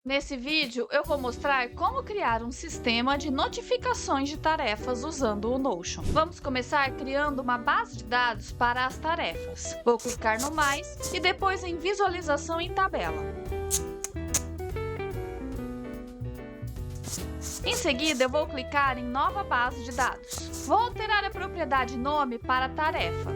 Nesse vídeo, eu vou mostrar como criar um sistema de notificações de tarefas usando o Notion. Vamos começar criando uma base de dados para as tarefas. Vou clicar no mais e depois em visualização em tabela. Em seguida, eu vou clicar em nova base de dados. Vou alterar a propriedade nome para tarefa.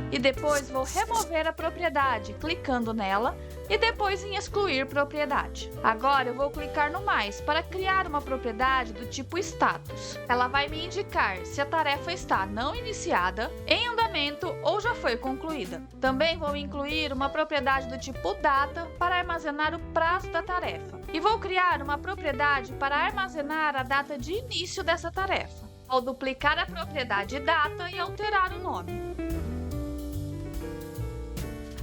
E depois vou remover a propriedade, clicando nela e depois em excluir propriedade. Agora eu vou clicar no mais para criar uma propriedade do tipo status. Ela vai me indicar se a tarefa está não iniciada, em andamento ou já foi concluída. Também vou incluir uma propriedade do tipo data para armazenar o prazo da tarefa. E vou criar uma propriedade para armazenar a data de início dessa tarefa. Vou duplicar a propriedade data e alterar o nome.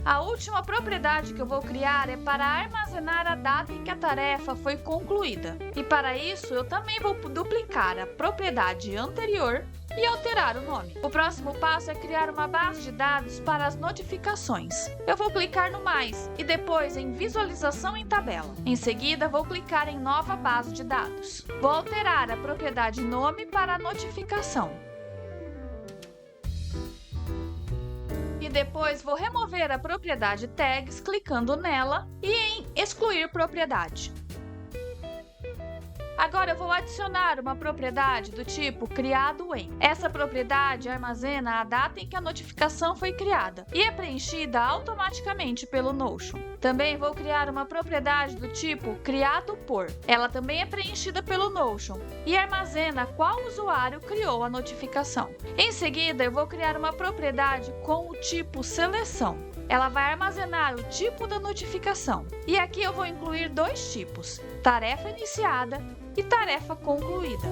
A última propriedade que eu vou criar é para armazenar a data em que a tarefa foi concluída. E para isso, eu também vou duplicar a propriedade anterior e alterar o nome. O próximo passo é criar uma base de dados para as notificações. Eu vou clicar no mais e depois em visualização em tabela. Em seguida, vou clicar em nova base de dados. Vou alterar a propriedade nome para notificação. E depois vou remover a propriedade tags clicando nela e em excluir propriedade. Agora eu vou adicionar uma propriedade do tipo criado em. Essa propriedade armazena a data em que a notificação foi criada e é preenchida automaticamente pelo Notion. Também vou criar uma propriedade do tipo criado por. Ela também é preenchida pelo Notion e armazena qual usuário criou a notificação. Em seguida, eu vou criar uma propriedade com o tipo seleção. Ela vai armazenar o tipo da notificação. E aqui eu vou incluir dois tipos: tarefa iniciada e tarefa concluída.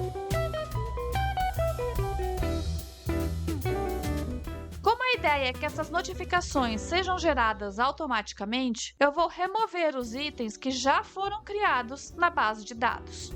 Como a ideia é que essas notificações sejam geradas automaticamente, eu vou remover os itens que já foram criados na base de dados.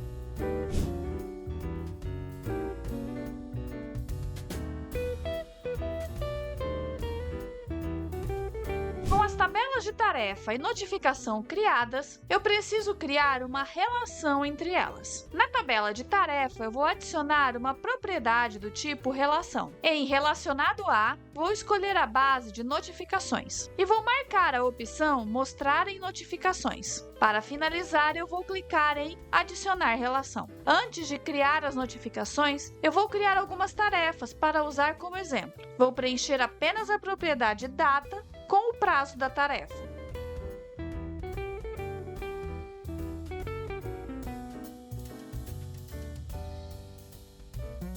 Com as tabelas de tarefa e notificação criadas, eu preciso criar uma relação entre elas. Na tabela de tarefa, eu vou adicionar uma propriedade do tipo relação. Em relacionado a, vou escolher a base de notificações e vou marcar a opção mostrar em notificações. Para finalizar, eu vou clicar em adicionar relação. Antes de criar as notificações, eu vou criar algumas tarefas para usar como exemplo. Vou preencher apenas a propriedade data com o prazo da tarefa.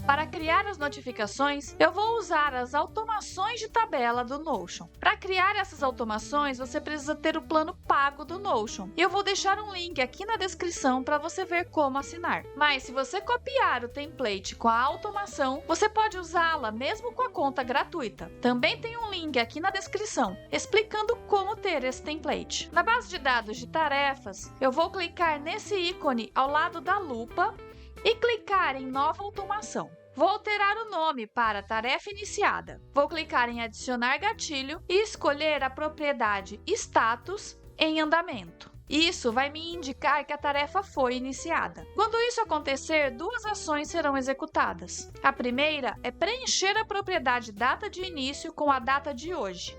Para criar as notificações, eu vou usar as automações de tabela do Notion. Para criar essas automações, você precisa ter o plano pago do Notion. E eu vou deixar um link aqui na descrição para você ver como assinar. Mas se você copiar o template com a automação, você pode usá-la mesmo com a conta gratuita. Também tem um link aqui na descrição explicando como ter esse template. Na base de dados de tarefas, eu vou clicar nesse ícone ao lado da lupa e clicar em nova automação. Vou alterar o nome para tarefa iniciada. Vou clicar em adicionar gatilho e escolher a propriedade status em andamento. Isso vai me indicar que a tarefa foi iniciada. Quando isso acontecer, duas ações serão executadas. A primeira é preencher a propriedade data de início com a data de hoje.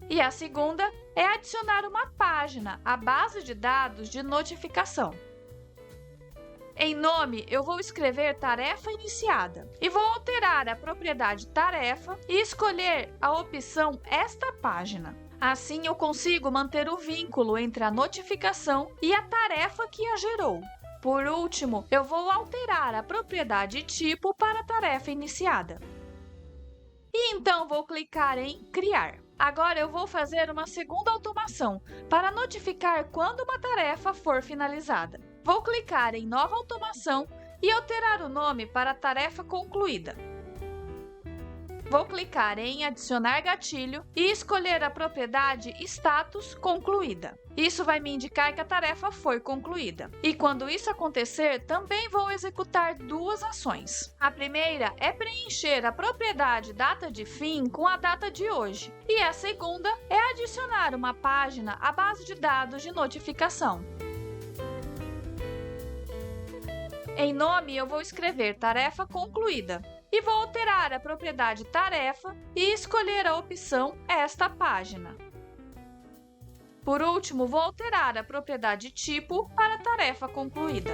E a segunda é adicionar uma página à base de dados de notificação. Em nome, eu vou escrever tarefa iniciada e vou alterar a propriedade tarefa e escolher a opção esta página. Assim, eu consigo manter o vínculo entre a notificação e a tarefa que a gerou. Por último, eu vou alterar a propriedade tipo para a tarefa iniciada. E então vou clicar em criar. Agora eu vou fazer uma segunda automação para notificar quando uma tarefa for finalizada. Vou clicar em nova automação e alterar o nome para tarefa concluída. Vou clicar em Adicionar gatilho e escolher a propriedade Status concluída. Isso vai me indicar que a tarefa foi concluída. E quando isso acontecer, também vou executar duas ações. A primeira é preencher a propriedade Data de fim com a data de hoje. E a segunda é adicionar uma página à base de dados de notificação. Em nome, eu vou escrever Tarefa concluída. E vou alterar a propriedade tarefa e escolher a opção Esta página. Por último, vou alterar a propriedade tipo para tarefa concluída.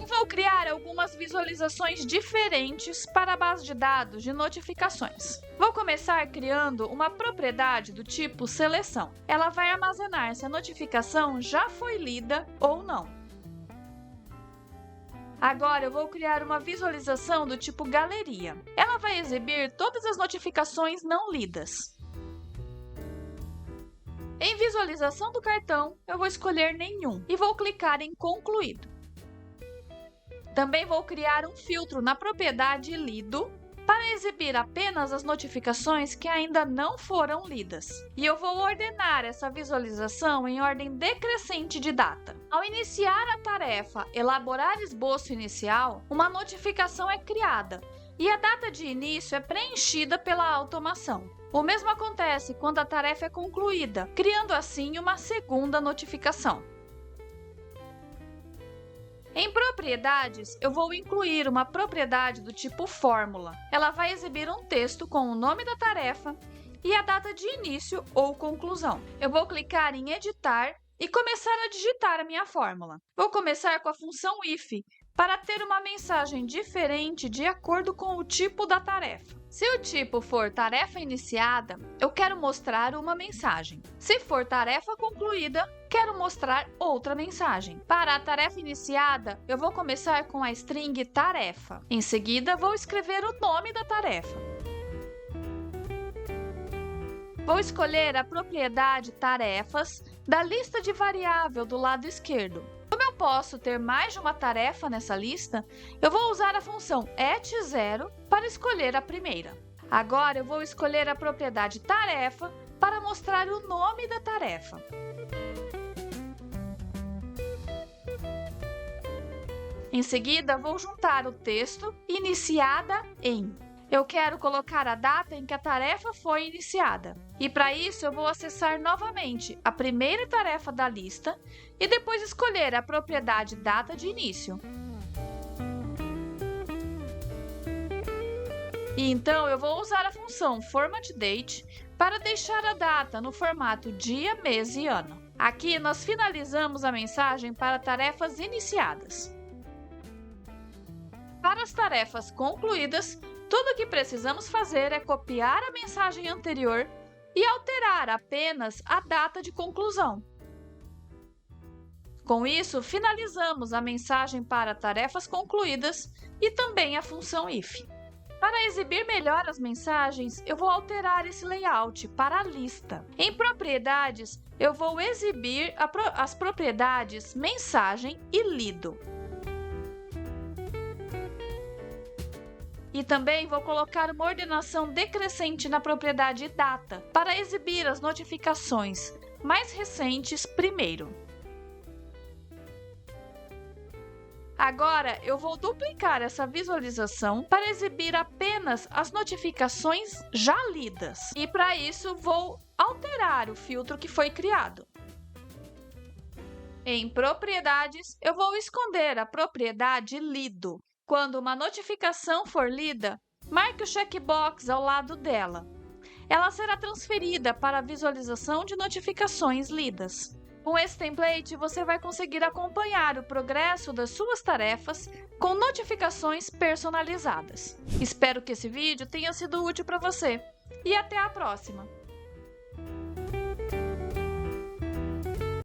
Vou criar algumas visualizações diferentes para a base de dados de notificações. Vou começar criando uma propriedade do tipo seleção. Ela vai armazenar se a notificação já foi lida ou não. Agora eu vou criar uma visualização do tipo galeria. Ela vai exibir todas as notificações não lidas. Em visualização do cartão, eu vou escolher nenhum e vou clicar em concluído. Também vou criar um filtro na propriedade lido para exibir apenas as notificações que ainda não foram lidas. E eu vou ordenar essa visualização em ordem decrescente de data. Ao iniciar a tarefa Elaborar esboço inicial, uma notificação é criada e a data de início é preenchida pela automação. O mesmo acontece quando a tarefa é concluída, criando assim uma segunda notificação. Em propriedades, eu vou incluir uma propriedade do tipo fórmula. Ela vai exibir um texto com o nome da tarefa e a data de início ou conclusão. Eu vou clicar em editar e começar a digitar a minha fórmula. Vou começar com a função if, para ter uma mensagem diferente de acordo com o tipo da tarefa. Se o tipo for tarefa iniciada, eu quero mostrar uma mensagem. Se for tarefa concluída, quero mostrar outra mensagem. Para a tarefa iniciada, eu vou começar com a string tarefa. Em seguida, vou escrever o nome da tarefa. Vou escolher a propriedade tarefas da lista de variável do lado esquerdo. Como eu posso ter mais de uma tarefa nessa lista, eu vou usar a função @0 para escolher a primeira. Agora eu vou escolher a propriedade tarefa para mostrar o nome da tarefa. Em seguida, vou juntar o texto iniciada em. Eu quero colocar a data em que a tarefa foi iniciada. E para isso, eu vou acessar novamente a primeira tarefa da lista e depois escolher a propriedade data de início. E então, eu vou usar a função formatDate para deixar a data no formato dia, mês e ano. Aqui, nós finalizamos a mensagem para tarefas iniciadas. Para as tarefas concluídas, tudo o que precisamos fazer é copiar a mensagem anterior e alterar apenas a data de conclusão. Com isso, finalizamos a mensagem para tarefas concluídas e também a função if. Para exibir melhor as mensagens, eu vou alterar esse layout para a lista. Em propriedades, eu vou exibir as propriedades mensagem e lido. E também vou colocar uma ordenação decrescente na propriedade data para exibir as notificações mais recentes primeiro. Agora, eu vou duplicar essa visualização para exibir apenas as notificações já lidas. E para isso, vou alterar o filtro que foi criado. Em propriedades, eu vou esconder a propriedade lido. Quando uma notificação for lida, marque o checkbox ao lado dela. Ela será transferida para a visualização de notificações lidas. Com esse template, você vai conseguir acompanhar o progresso das suas tarefas com notificações personalizadas. Espero que esse vídeo tenha sido útil para você e até a próxima!